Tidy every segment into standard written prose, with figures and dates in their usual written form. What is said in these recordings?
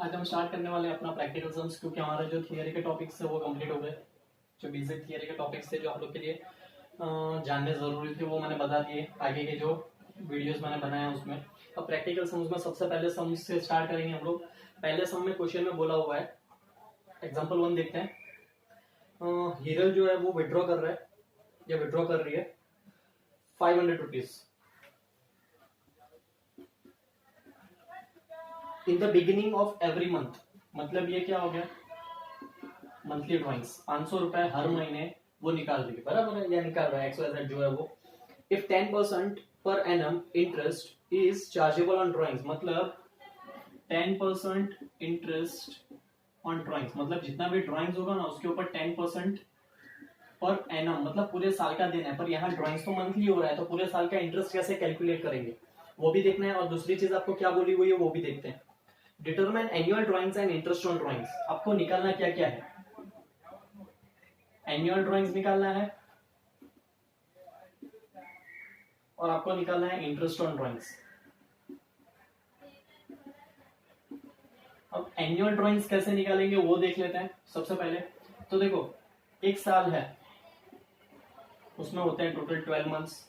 आज हम स्टार्ट करने वाले हैं अपना प्रैक्टिकल सम्स, क्योंकि हमारा जो थियरी के टॉपिक्स है वो कंप्लीट हो गए। जो बेसिक थियरी के टॉपिक्स थे जो आप लोग के लिए जानने जरूरी थे वो मैंने बता दिए। आगे के जो वीडियोस मैंने बनाए हैं उसमें अब प्रैक्टिकल सम्स में सबसे पहले सम्स से स्टार्ट करेंगे हम लोग। पहले सम में क्वेश्चन में बोला हुआ है, एग्जाम्पल 1 देखते हैं। हीरल जो है वो विड्रॉ कर रहा है या विड्रॉ कर रही है 500 rupees in the beginning of every month. मतलब ये क्या हो गया, मंथली ड्रॉइंग्स 500 रुपए हर महीने वो निकाल देगी, बराबर है, या निकाल रहा है XYZ जो है वो। If 10% per annum interest is chargeable on drawings, मतलब 10% इंटरेस्ट ऑन ड्रॉइंग्स, मतलब जितना भी ड्रॉइंग्स होगा ना उसके ऊपर 10% पर एनम, मतलब पूरे साल का देना है। पर यहाँ ड्रॉइंग्स तो मंथली हो रहा है, तो पूरे साल का इंटरेस्ट कैसे कैलकुलेट करेंगे वो भी देखना है। और दूसरी चीज आपको क्या बोली हुई है वो भी देखते हैं। Determine annual drawings and interest on drawings. आपको निकालना क्या क्या है, एनुअल ड्रॉइंग्स निकालना है और आपको निकालना है इंटरेस्ट ऑन ड्रॉइंग्स। अब एनुअल ड्रॉइंग्स कैसे निकालेंगे वो देख लेते हैं सबसे पहले। तो देखो, एक साल है उसमें होते हैं टोटल 12 मंथ्स,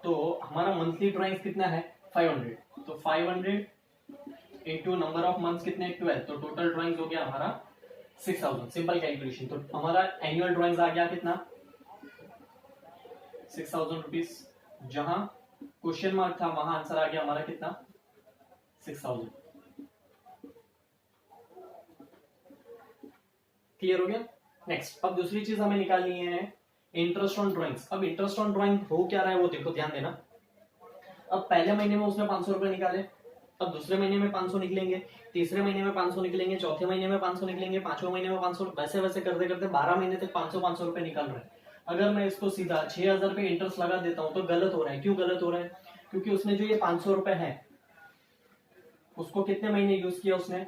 तो हमारा मंथली ड्रॉइंग्स कितना है 500, तो 500 इंटू नंबर ऑफ मंथ्स कितने 12, तो टोटल ड्रॉइंग्स हो गया हमारा 6000। सिंपल कैलकुलेशन, तो हमारा एनुअल ड्रॉइंग्स आ गया कितना 6000 रुपीज। जहां क्वेश्चन मार्क था वहां आंसर आ गया हमारा कितना 6000। क्लियर हो गया। नेक्स्ट, अब दूसरी चीज हमें निकालनी है इंटरेस्ट ऑन ड्रॉइंग्स। अब इंटरेस्ट ऑन ड्रॉइंग हो क्या रहा है वो देखो, ध्यान देना। अब पहले महीने में उसने 500 रुपए निकाले, अब दूसरे महीने में 500 निकलेंगे, तीसरे महीने में 500 निकलेंगे, चौथे महीने में 500 निकलेंगे, पांचवें महीने में 500, वैसे वैसे करते करते 12 महीने तक 500 रुपए निकल रहे हैं। अगर मैं इसको सीधा 6000 रुपए इंटरेस्ट लगा देता हूं तो गलत हो रहा है। क्यों गलत हो रहा है, क्योंकि उसने जो ये 500 रुपए है उसको कितने महीने यूज किया, उसने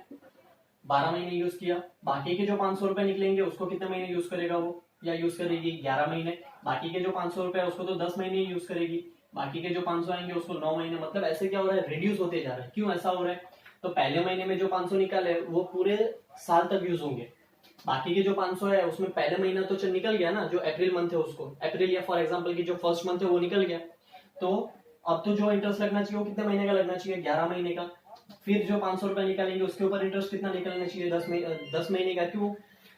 12 महीने यूज किया। बाकी के जो 500 रुपए निकलेंगे उसको कितने महीने यूज करेगा वो, या यूज करेगी 11 महीने। बाकी के जो 500 रुपए है उसको तो 10 महीने यूज करेगी, बाकी के जो 500 आएंगे उसको 9 महीने। मतलब ऐसे क्या हो रहा है, रिड्यूस होते जा रहा है। क्यों ऐसा हो रहा है, तो पहले महीने में जो 500 निकाले वो पूरे साल तक यूज होंगे, बाकी के जो 500 है उसमें पहले महीना तो चल निकल गया ना, जो अप्रैल मंथ है उसको, अप्रैल या फॉर एग्जाम्पल की जो फर्स्ट मंथ है वो निकल गया। तो अब तो जो इंटरेस्ट लगना चाहिए वो कितने महीने का लगना चाहिए, 11 महीने का। फिर जो 500 रुपए निकालेंगे उसके ऊपर इंटरेस्ट कितना निकलना चाहिए, 10 महीने का। क्यों,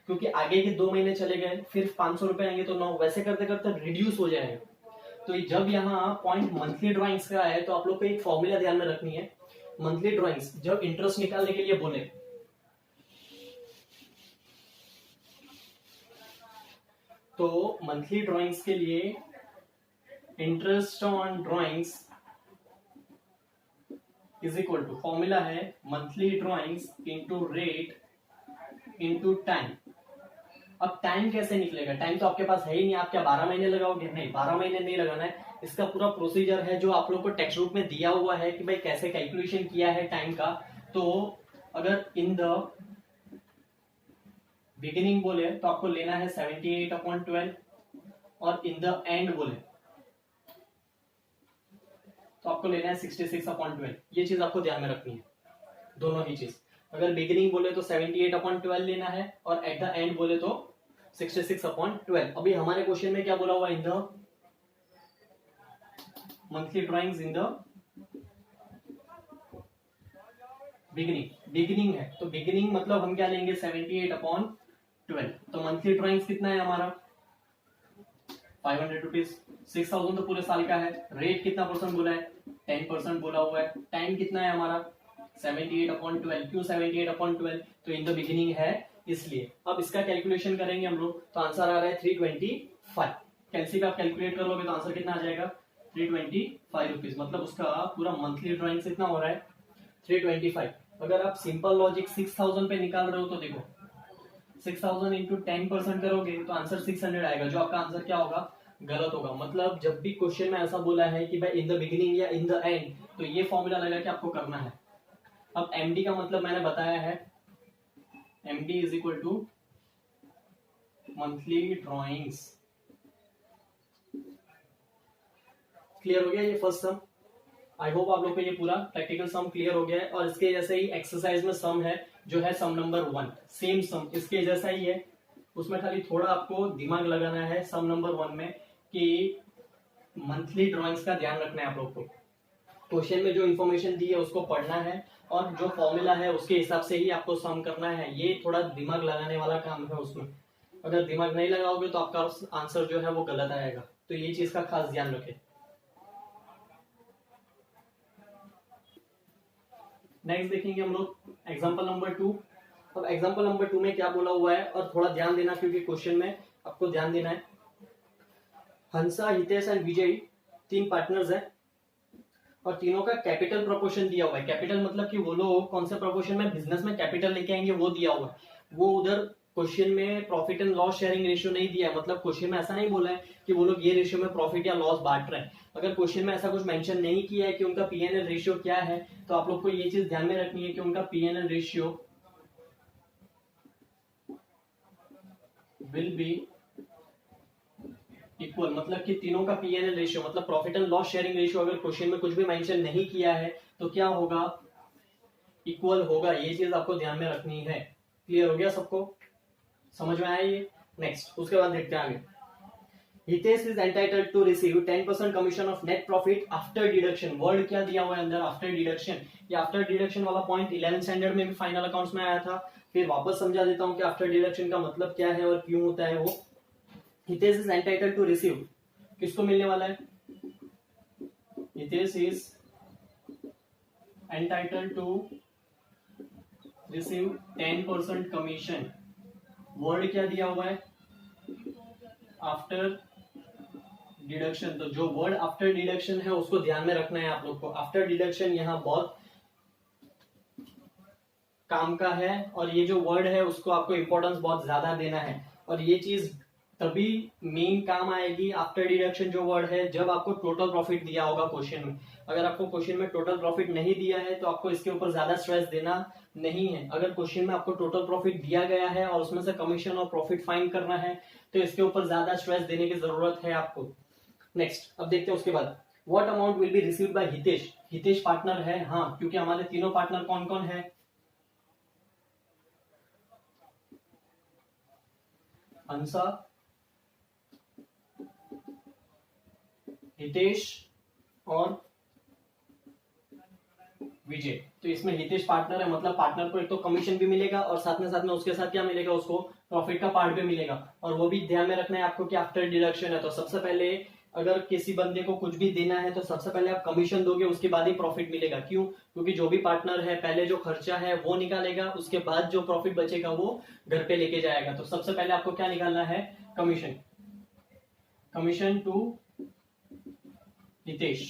क्योंकि आगे के 2 महीने चले गए, फिर 500 रुपए आएंगे तो 9, वैसे करते करते रिड्यूस हो जाएगा। तो जब यहाँ पॉइंट मंथली ड्रॉइंग्स का है तो आप लोग को एक फॉर्मूला ध्यान में रखनी है। मंथली ड्रॉइंग्स जब इंटरेस्ट निकालने के लिए बोले तो मंथली ड्रॉइंग्स के लिए interest on drawings is equal to, formula है monthly drawings into rate into time. अब टाइम कैसे निकलेगा, टाइम तो आपके पास है ही नहीं, आप क्या 12 महीने लगाओगे, नहीं 12 महीने नहीं लगाना है। इसका पूरा प्रोसीजर है जो आप लोग को टेक्स्ट बुक में दिया हुआ है कि भाई कैसे कैलकुलेशन किया है टाइम का। तो अगर इन द बिगिनिंग बोले तो आपको लेना है 78/12, और इन द एंड बोले तो आपको लेना है 66/12। ये चीज आपको ध्यान में रखनी है, दोनों ही चीज। अगर बिगिनिंग बोले तो 78/12 लेना है, और एट द एंड बोले तो 66/12। अभी हमारे क्वेश्चन में क्या बोला हुआ, in the monthly drawings in the beginning, beginning है तो बिगिनिंग मतलब हम क्या लेंगे 78/12। तो मंथली ड्रॉइंग्स कितना है हमारा 500 रुपीज। 6000 तो पूरे साल का है। रेट कितना परसेंट बोला है, 10% बोला हुआ है। टाइम कितना है हमारा 78/12। क्यों 78/12, तो इन द बिगिनिंग है इसलिए। अब इसका कैलकुलेशन करेंगे हम लोग तो आंसर आ रहा है 325। कैलसी का आप कैलकुलेट कर लोगे तो आंसर कितना आ जाएगा 325 रुपीज। मतलब उसका पूरा मंथली ड्रॉइंग कितना हो रहा है 325। अगर आप सिंपल लॉजिक 6000 पे निकाल रहे हो तो देखो 6000 इंटू 10% करोगे तो आंसर 600 आएगा, जो आपका आंसर क्या होगा गलत होगा। मतलब जब भी क्वेश्चन में ऐसा बोला है कि भाई इन द बिगिनिंग या इन द एंड, तो ये फॉर्मूला लगा के आपको करना है। अब एमडी का मतलब मैंने बताया है, MD is equal to monthly drawings. Clear हो गया ये फर्स्ट सम। आई होप आप लोग को ये पूरा प्रैक्टिकल सम क्लियर हो गया है। और इसके जैसे ही एक्सरसाइज में सम है जो है सम नंबर 1, सेम सम इसके जैसा ही है, उसमें खाली थोड़ा आपको दिमाग लगाना है सम नंबर 1 में कि मंथली ड्राइंग्स का ध्यान रखना है आप लोग को। क्वेश्चन में जो इन्फॉर्मेशन दी है उसको पढ़ना है और जो फॉर्मूला है उसके हिसाब से ही आपको सम करना है। ये थोड़ा दिमाग लगाने वाला काम है उसमें, अगर दिमाग नहीं लगाओगे तो आपका आंसर जो है वो गलत आएगा, तो ये चीज का खास ध्यान रखें। नेक्स्ट देखेंगे हम लोग एग्जांपल नंबर 2। अब एग्जांपल नंबर 2 में क्या बोला हुआ है और थोड़ा ध्यान देना क्योंकि क्वेश्चन में आपको ध्यान देना है। हंसा, हितेश एंड विजय 3 पार्टनर्स है और तीनों का कैपिटल प्रोपोर्शन दिया हुआ है। कैपिटल मतलब कि वो लोग कौन से प्रोपोर्शन में बिजनेस में कैपिटल लेके आएंगे वो दिया हुआ है। वो उधर क्वेश्चन में profit and loss sharing ratio नहीं दिया है, मतलब क्वेश्चन में ऐसा नहीं बोला है कि वो लोग ये रेशियो में प्रॉफिट या लॉस बांट रहे हैं। अगर क्वेश्चन में ऐसा कुछ मेंशन नहीं किया है कि उनका पीएनएल रेशियो क्या है, तो आप लोग को ये चीज ध्यान में रखनी है कि उनका PNL ratio will be equal, मतलब कि तीनों का पीएनएल रेशियो मतलब profit and loss sharing ratio अगर क्वेश्चन में कुछ भी मेंशन नहीं किया है तो क्या होगा, इक्वल होगा। ये चीज आपको ध्यान में रखनी है। क्लियर हो गया सबको, समझ में आया ये। नेक्स्ट उसके बाद देखते हैं आगे। Hitesh is entitled to receive 10% commission of net profit after deduction. Word क्या दिया हुआ है अंदर, आफ्टर डिडक्शन। ये आफ्टर डिडक्शन वाला पॉइंट 11th स्टैंडर्ड में भी फाइनल अकाउंट्स में आया था। फिर वापस समझा देता हूं कि आफ्टर डिडक्शन का मतलब क्या है और क्यों होता है वो। Hitesh is entitled to receive, किसको मिलने वाला है, Hitesh is entitled to receive 10% commission. Word क्या दिया हुआ है, आफ्टर डिडक्शन। तो जो वर्ड आफ्टर डिडक्शन है उसको ध्यान में रखना है आप लोग को। आफ्टर डिडक्शन यहाँ बहुत काम का है और ये जो वर्ड है उसको आपको इंपॉर्टेंस बहुत ज्यादा देना है। और ये चीज तभी मेन काम आएगी आफ्टर डिडक्शन जो वर्ड है जब आपको टोटल प्रॉफिट दिया होगा क्वेश्चन में। अगर आपको क्वेश्चन में टोटल प्रॉफिट नहीं दिया है तो आपको इसके ऊपर ज्यादा स्ट्रेस देना नहीं है। अगर क्वेश्चन में आपको टोटल प्रॉफिट दिया गया है और उसमें से कमीशन और प्रॉफिट फाइंड करना है तो इसके ऊपर ज्यादा स्ट्रेस देने की जरूरत है आपको। नेक्स्ट अब देखते हैं उसके बाद, what amount will be received by Hitesh. Hitesh partner है, हाँ, क्योंकि हमारे तीनों पार्टनर कौन कौन है, हंसा, हितेश और विजय। तो इसमें हितेश पार्टनर है, मतलब पार्टनर को एक तो कमीशन भी मिलेगा और साथ में उसके साथ क्या मिलेगा, उसको प्रॉफिट का पार्ट भी मिलेगा। और वो भी ध्यान में रखना है आपको कि आफ्टर डिडक्शन है। तो सबसे पहले अगर किसी बंदे को कुछ भी देना है तो सबसे पहले आप कमीशन दोगे, उसके बाद ही प्रॉफिट मिलेगा। क्यों, क्योंकि जो भी पार्टनर है पहले जो खर्चा है वो निकालेगा, उसके बाद जो प्रॉफिट बचेगा वो घर पे लेके जाएगा। तो सबसे पहले आपको क्या निकालना है, कमीशन। Commission to Hitesh.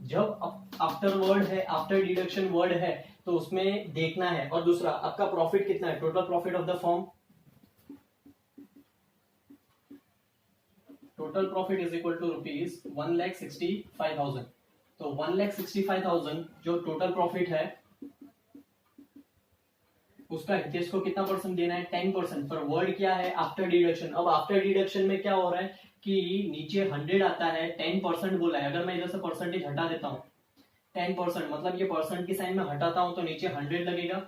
जब आफ्टर वर्ड है, आफ्टर डिडक्शन वर्ड है तो उसमें देखना है। और दूसरा आपका प्रॉफिट कितना है, total profit of the firm. Total profit is equal to rupees 1,65,000। तो 1,65,000 जो टोटल प्रॉफिट है उसका हितेश को कितना परसेंट देना है, 10%। पर वर्ड क्या है, आफ्टर डिडक्शन। अब आफ्टर डिडक्शन में क्या हो रहा है कि नीचे 100 आता है, 10% बोला है। अगर मैं इधर से परसेंटेज हटा देता हूँ 10%, मतलब ये परसेंट की साइन में हटाता हूँ तो नीचे 100 लगेगा।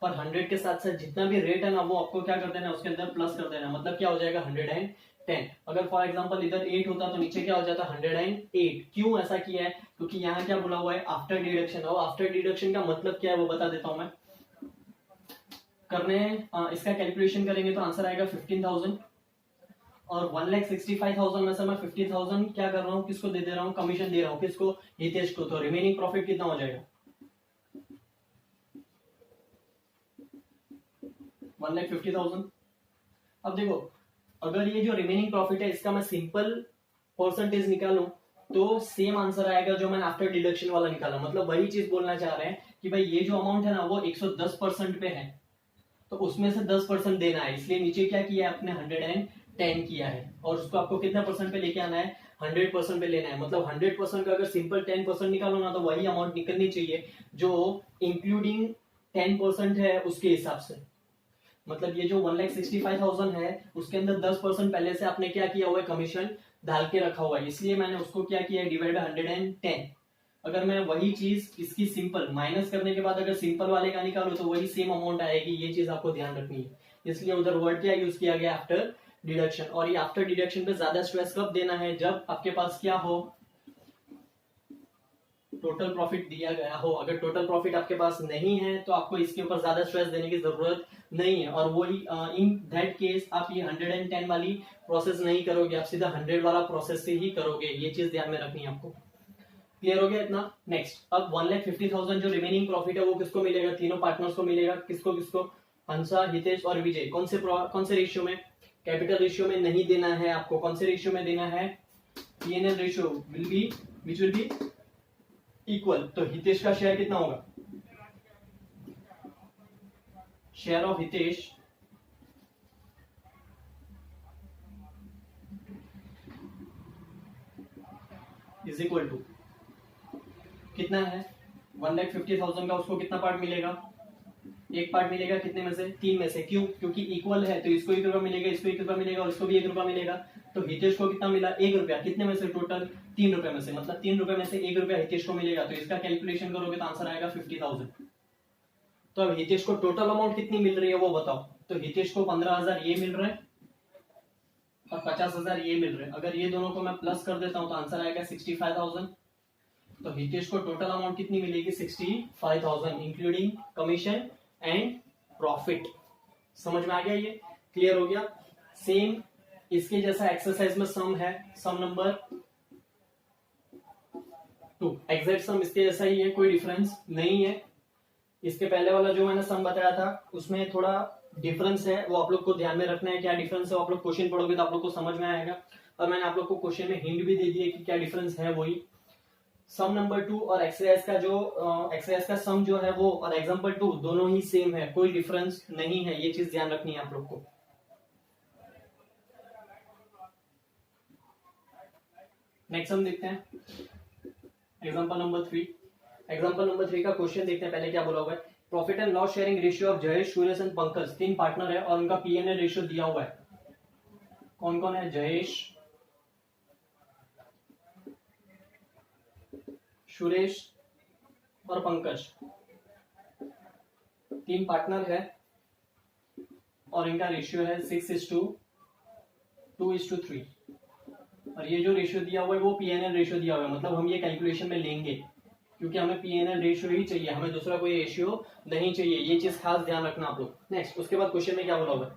पर 100 के साथ साथ जितना भी रेट है ना वो आपको क्या कर देना, उसके अंदर प्लस कर देना। मतलब क्या हो जाएगा, 110। अगर फॉर एग्जांपल इधर 8 होता तो नीचे क्या हो जाता, 108। क्यों ऐसा किया है, क्योंकि यहाँ क्या बोला हुआ है, आफ्टर डिडक्शन। और आफ्टर डिडक्शन का मतलब क्या है वो बता देता हूं मैं। करने इसका कैलकुलेशन करेंगे तो आंसर आएगा 15,000। और 1,65,000 में से मैं 50,000 क्या कर रहा हूँ, किसको दे रहा हूँ, कमीशन दे रहा हूँ, किसको, हितेश को। तो रिमेनिंग प्रॉफिट कितना हो जाएगा, 1,50,000। अब देखो अगर ये जो रिमेनिंग प्रॉफिट है इसका मैं सिंपल परसेंटेज निकालूं तो सेम आंसर आएगा जो मैंने आफ्टर डिडक्शन वाला निकाला। मतलब वही चीज बोलना चाह रहे हैं कि भाई ये जो अमाउंट है ना वो 110% पे है तो उसमें से 10% देना है। इसलिए नीचे क्या किया है आपने, 110 किया है। और उसको आपको कितना परसेंट पे लेके आना है, 100% पे लेना है। मतलब 100% का अगर सिंपल 10% निकालो ना तो वही अमाउंट निकलनी चाहिए जो इंक्लूडिंग 10% है उसके हिसाब से। मतलब ये जो 1,65,000 है उसके अंदर 10% पहले से आपने क्या किया हुआ है, कमीशन डाल के रखा हुआ है। इसलिए मैंने उसको क्या किया है, डिवाइड बाय 110। अगर मैं वही चीज इसकी सिंपल माइनस करने के बाद अगर सिंपल वाले का निकालू तो वही सेम अमाउंट आएगी। ये चीज आपको ध्यान रखनी है, इसलिए उधर वर्ड क्या यूज किया गया, आफ्टर डिडक्शन। और ये आफ्टर डिडक्शन पे ज्यादा स्ट्रेस कब देना है, जब आपके पास क्या हो, टोटल प्रॉफिट दिया गया हो। अगर टोटल प्रॉफिट आपके पास नहीं है तो आपको इसके ऊपर ज्यादा स्ट्रेस देने की जरूरत नहीं है। और वही इन दैट केस आप ये 110 वाली प्रोसेस नहीं करोगे, आप सीधा 100 वाला प्रोसेस से ही करोगे। ये चीज ध्यान में रखनी है आपको। क्लियर हो गया इतना। नेक्स्ट, अब 1,50,000 जो रिमेनिंग प्रॉफिट है वो किसको मिलेगा, तीनों पार्टनर्स को मिलेगा। किसको किसको, हंसा, हितेश और विजय। कौन से रेशियो में, कैपिटल रेशियो में नहीं देना है आपको। कौन से रेशियो में देना है, PNL ratio which will be equal. तो हितेश का शेयर कितना होगा, share of Hitesh is equal to कितना है, 1,50,000 का उसको कितना पार्ट मिलेगा, एक पार्ट मिलेगा। कितने में से, 3 में से। क्यों, क्योंकि इक्वल है तो इसको 1 रुपया मिलेगा, इसको 1 रुपया मिलेगा और इसको भी 1 रुपया मिलेगा। तो हितेश को कितना मिला, 1 रुपया। कितने में से, टोटल 3 रुपए में से। मतलब 3 रुपए में से 1 रुपया हितेश को मिलेगा। तो इसका कैलकुलेशन करोगे तो आंसर आएगा 50,000। तो अब हितेश को टोटल अमाउंट कितनी मिल रही है वो बताओ। तो हितेश को 15,000 ये मिल रहा है और 50,000 ये मिल रहे हैं। अगर ये दोनों को मैं प्लस कर देता हूं तो आंसर आएगा 65,000। तो हितेश को टोटल अमाउंट कितनी मिलेगी, 65,000 इंक्लूडिंग कमीशन एंड प्रॉफिट। समझ में आ गया, ये क्लियर हो गया। सेम इसके जैसा एक्सरसाइज में सम है, सम नंबर 2। एग्जैक्ट सम इसके जैसा ही है, कोई डिफरेंस नहीं है। इसके पहले वाला जो मैंने सम बताया था उसमें थोड़ा डिफरेंस है, वो आप लोग को ध्यान में रखना है। क्या डिफरेंस है वो आप लोग क्वेश्चन पढ़ोगे तो आप लोग को समझ में आएगा। और मैंने आप लोग को क्वेश्चन में हिंट भी दे दिया कि क्या डिफरेंस है। वही सम नंबर 2 और एक्सरसाइज का जो एक्सरसाइज का सम जो है वो और एग्जांपल 2 दोनों ही सेम है, कोई डिफरेंस नहीं है। ये चीज ध्यान रखनी है आप लोग को। नेक्स्ट हम देखते हैं एग्जांपल नंबर 3। एग्जांपल नंबर 3 का क्वेश्चन देखते हैं। पहले क्या बोला हुआ है, profit and loss sharing ratio of Jayesh, Suresh and Pankaj. 3 partner है और उनका पीएनएल रेशियो दिया हुआ है। कौन कौन है, जयेश, सुरेश और पंकज। 3 पार्टनर है और इनका रेशियो है 6:2:3। और ये जो रेशियो दिया हुआ है वो पीएनएल रेशियो दिया हुआ है। मतलब हम ये कैलकुलेशन में लेंगे क्योंकि हमें पीएनएल रेशियो ही चाहिए, हमें दूसरा कोई रेशियो नहीं चाहिए। ये चीज खास ध्यान रखना आप लोग। नेक्स्ट, उसके बाद क्वेश्चन में क्या बोला हुआ है,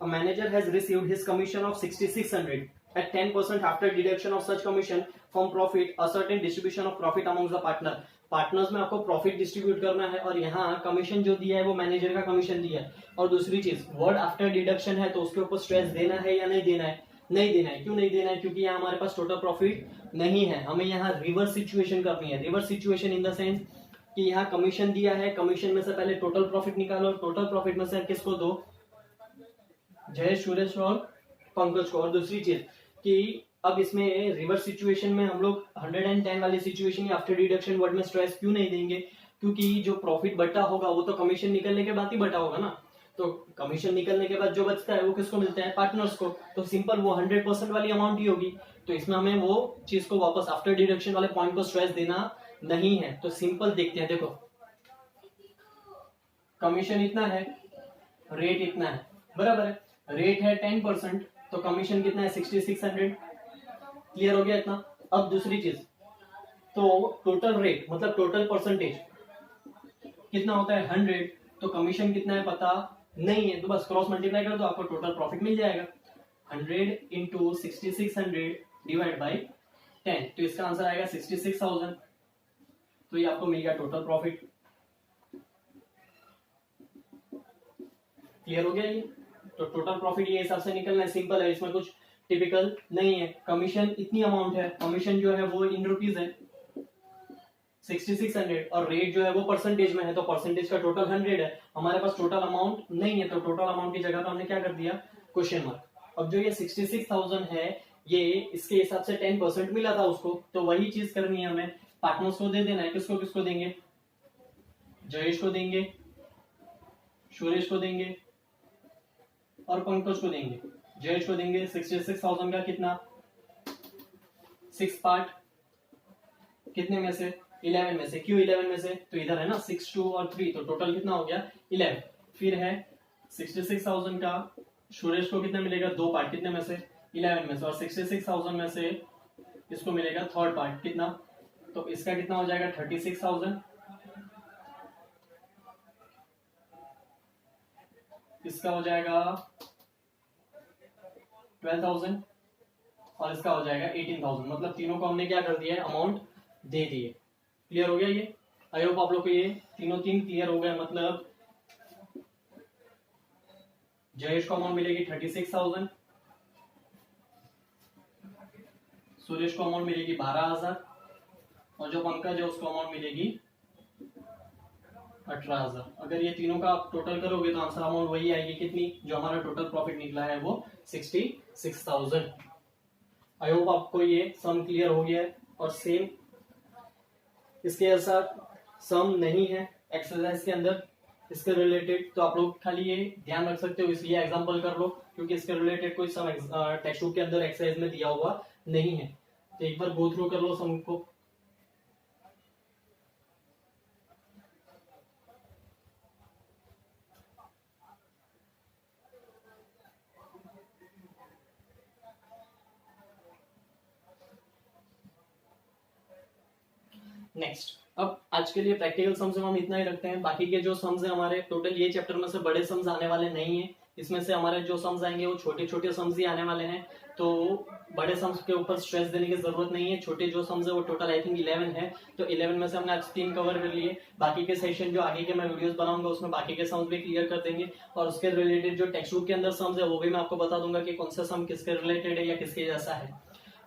A manager has received his commission of 6,600 at 10% after deduction of such commission from profit, a certain distribution of profit amongst the partner। Partners में आपको प्रॉफिट डिस्ट्रीब्यूट करना है और यहाँ कमीशन जो दिया है वो मैनेजर का कमीशन दिया है। और दूसरी चीज, वर्ड आफ्टर डिडक्शन है तो उसके ऊपर स्ट्रेस देना है या नहीं देना है, नहीं देना है। क्यों नहीं देना है, क्योंकि यहाँ हमारे पास टोटल प्रॉफिट नहीं है। हमें यहाँ रिवर्स सिचुएशन करनी है। Reverse situation in the sense कि यहाँ कमीशन दिया है, कमीशन में से पहले टोटल प्रॉफिट निकालो, टोटल प्रॉफिट में से किसको दो, जयेश, सुरेश और पंकज को। और दूसरी चीज कि अब इसमें रिवर्स सिचुएशन में हम लोग 110 वाली सिचुएशन आफ्टर डिडक्शन वर्ड में स्ट्रेस क्यों नहीं देंगे, क्योंकि जो प्रॉफिट बटा होगा वो तो कमीशन निकलने के बाद ही बटा होगा ना। तो कमीशन निकलने के बाद जो बचता है वो किसको मिलता है, पार्टनर्स को। तो सिंपल वो 100% वाली अमाउंट ही होगी। तो इसमें हमें वो चीज को वापस आफ्टर डिडक्शन वाले पॉइंट को स्ट्रेस देना नहीं है। तो सिंपल देखते हैं, देखो कमीशन इतना है, रेट इतना है, बराबर है। रेट है 10% तो कमीशन कितना है, 6,600। क्लियर हो गया इतना। अब दूसरी चीज, तो टोटल रेट मतलब टोटल परसेंटेज कितना होता है, 100। तो कमीशन कितना है पता नहीं है, तो बस क्रॉस मल्टीप्लाई कर दो, आपको टोटल प्रॉफिट मिल जाएगा। 100 इंटू 6,600 डिवाइड बाई 10, तो इसका आंसर आएगा 66,000। तो ये आपको मिल गया टोटल प्रॉफिट। क्लियर हो गया ये। तो टोटल प्रॉफिट ये हिसाब से निकलना है, सिंपल है, इसमें कुछ टिपिकल नहीं है। कमीशन इतनी अमाउंट है, कमीशन जो है वो इन रुपीज है 6600 और रेट जो है वो परसेंटेज में है, तो परसेंटेज का टोटल 100 है। हमारे पास टोटल अमाउंट नहीं है, तो टोटल अमाउंट की जगह तो हमने क्या कर दिया, क्वेश्चन मार्क। अब जो ये 66,000 है ये इसके हिसाब से 10% मिला था उसको, तो वही चीज करनी है हमें, पार्टनर्स को दे देना है। किसको किसको देंगे, जयेश को देंगे, सुरेश को देंगे और पंकज को देंगे। जयेश को देंगे 66,000 का कितना, 6 पार्ट कितने में से? 11 में से। क्यों 11 में से? तो इधर है ना 6, 2 और 3, तो टोटल कितना हो गया? 11। फिर है 66,000 का सुरेश को कितना मिलेगा? 2 पार्ट, कितने में से? 11 में से। और 66,000 में से इसको मिलेगा थर्ड पार्ट, कितना? तो इसका कितना हो जाएगा? 36,000। इसका हो जाएगा 12,000 और इसका हो जाएगा 18,000। मतलब तीनों को हमने क्या कर दिया है? अमाउंट दे दिए। क्लियर हो गया ये? आई होप आप लोग को ये तीनों तीन क्लियर हो गया। मतलब जयेश को अमाउंट मिलेगी 36,000, सुरेश को अमाउंट मिलेगी 12,000 और जो पंकज है उसको अमाउंट मिलेगी 18,000। अगर ये तीनों का आप टोटल करोगे तो आंसर अमाउंट वही आएगी, कितनी? जो हमारा टोटल प्रॉफिट निकला है वो 66,000। आई होप आपको ये सम क्लियर हो गया है। और सेम इसके साथ सम नहीं है एक्सरसाइज के अंदर इसके रिलेटेड, तो आप लोग खाली ये ध्यान रख सकते हो, इसलिए एग्जांपल कर लो, क्योंकि इसके रिलेटेड कोई सम टेक्स्ट बुक के अंदर एक्सरसाइज में दिया हुआ नहीं है। तो एक बार गो थ्रू कर लो सम को। नेक्स्ट, अब आज के लिए प्रैक्टिकल सम्स हम इतना ही रखते हैं। बाकी के जो सम्स है हमारे टोटल ये चैप्टर में से बड़े सम्स आने वाले नहीं है। इसमें से हमारे जो सम्स आएंगे वो छोटे छोटे सम्स ही आने वाले हैं, तो बड़े सम्स के ऊपर स्ट्रेस देने की जरूरत नहीं है। छोटे जो सम्स है वो टोटल आई थिंक 11 है, तो 11 में से हमने आज 3 कवर कर लिए। बाकी के सेशन जो आगे के मैं वीडियोस बनाऊंगा उसमें बाकी के सम्स भी क्लियर कर देंगे, और उसके रिलेटेड जो टेक्स्ट बुक के अंदर सम्स है वो भी मैं आपको बता दूंगा कि कौन सा सम किसके रिलेटेड है या किसके जैसा है।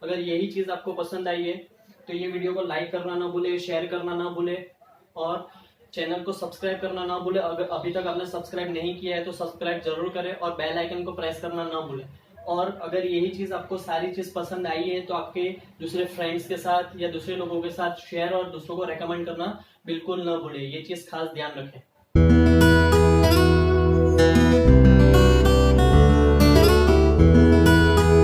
अगर यही चीज आपको पसंद आई है तो ये वीडियो को लाइक करना ना भूले, शेयर करना ना भूले और चैनल को सब्सक्राइब करना ना भूले। अगर अभी तक आपने सब्सक्राइब नहीं किया है तो सब्सक्राइब जरूर करें और बेल आइकन को प्रेस करना ना भूले। और अगर यही चीज आपको सारी चीज पसंद आई है तो आपके दूसरे फ्रेंड्स के साथ या दूसरे लोगों के साथ शेयर और दूसरों को रेकमेंड करना बिल्कुल ना भूले। ये चीज खास ध्यान रखें।